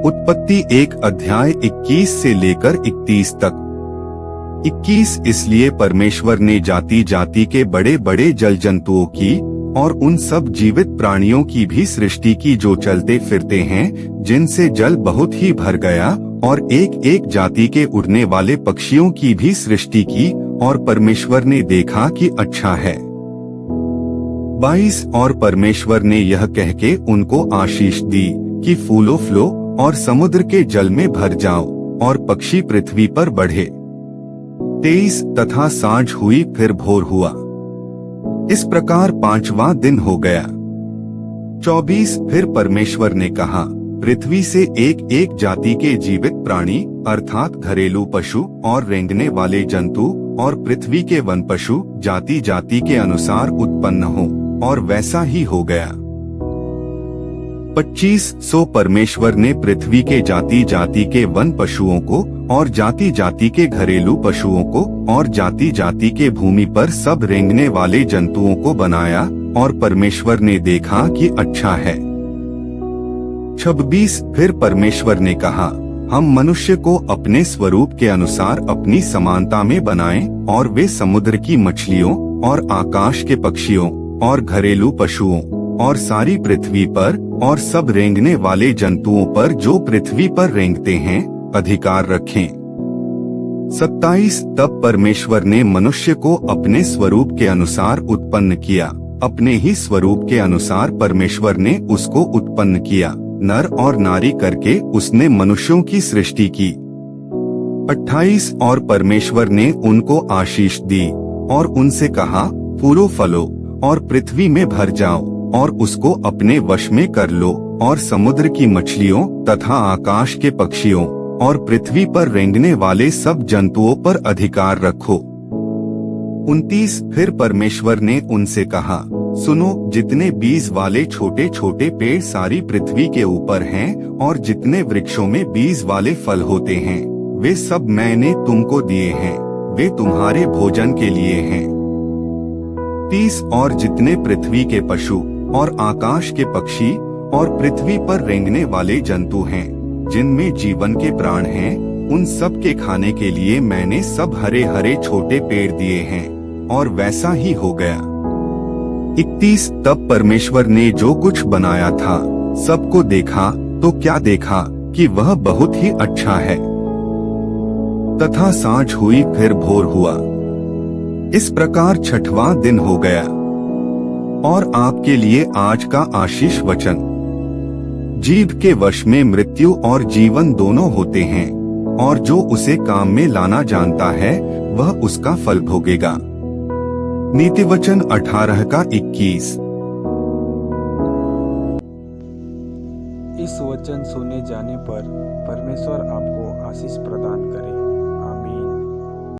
उत्पत्ति 1 अध्याय 21 से लेकर 31 तक। 21 इसलिए परमेश्वर ने जाति जाति के बड़े बड़े जल जंतुओं की और उन सब जीवित प्राणियों की भी सृष्टि की जो चलते फिरते हैं, जिनसे जल बहुत ही भर गया, और एक एक जाति के उड़ने वाले पक्षियों की भी सृष्टि की, और परमेश्वर ने देखा कि अच्छा है। 22 और परमेश्वर ने यह कह के उनको आशीष दी कि फूलो फलो और समुद्र के जल में भर जाओ और पक्षी पृथ्वी पर बढ़े। 23 तथा सांझ हुई फिर भोर हुआ। इस प्रकार 5वां दिन हो गया। 24 फिर परमेश्वर ने कहा, पृथ्वी से एक एक जाति के जीवित प्राणी अर्थात घरेलू पशु और रेंगने वाले जंतु और पृथ्वी के वन पशु जाति जाति के अनुसार उत्पन्न हो, और वैसा ही हो गया। 25 सो परमेश्वर ने पृथ्वी के जाति जाति के वन पशुओं को और जाति जाति के घरेलू पशुओं को और जाति जाति के भूमि पर सब रेंगने वाले जंतुओं को बनाया, और परमेश्वर ने देखा कि अच्छा है। 26 फिर परमेश्वर ने कहा, हम मनुष्य को अपने स्वरूप के अनुसार अपनी समानता में बनाएं, और वे समुद्र की मछलियों और आकाश के पक्षियों और घरेलू पशुओं और सारी पृथ्वी पर और सब रेंगने वाले जंतुओं पर जो पृथ्वी पर रेंगते हैं अधिकार रखें। 27 तब परमेश्वर ने मनुष्य को अपने स्वरूप के अनुसार उत्पन्न किया, अपने ही स्वरूप के अनुसार परमेश्वर ने उसको उत्पन्न किया, नर और नारी करके उसने मनुष्यों की सृष्टि की। 28 और परमेश्वर ने उनको आशीष दी और उनसे कहा, फूलो फलो और पृथ्वी में भर जाओ और उसको अपने वश में कर लो, और समुद्र की मछलियों तथा आकाश के पक्षियों और पृथ्वी पर रेंगने वाले सब जंतुओं पर अधिकार रखो। 29 फिर परमेश्वर ने उनसे कहा, सुनो, जितने बीज वाले छोटे छोटे पेड़ सारी पृथ्वी के ऊपर हैं और जितने वृक्षों में बीज वाले फल होते हैं, वे सब मैंने तुमको दिए हैं, वे तुम्हारे भोजन के लिए हैं। 30 और जितने पृथ्वी के पशु और आकाश के पक्षी और पृथ्वी पर रेंगने वाले जंतु हैं, जिनमें जीवन के प्राण हैं, उन सब के खाने के लिए मैंने सब हरे हरे छोटे पेड़ दिए हैं, और वैसा ही हो गया। 31 तब परमेश्वर ने जो कुछ बनाया था सबको देखा, तो क्या देखा कि वह बहुत ही अच्छा है। तथा सांझ हुई फिर भोर हुआ। इस प्रकार 6वां दिन हो गया। और आपके लिए आज का आशीष वचन, जीव के वश में मृत्यु और जीवन दोनों होते हैं, और जो उसे काम में लाना जानता है वह उसका फल भोगेगा। नीति वचन 18 का 21। इस वचन सुने जाने पर परमेश्वर आपको आशीष प्रदान करे।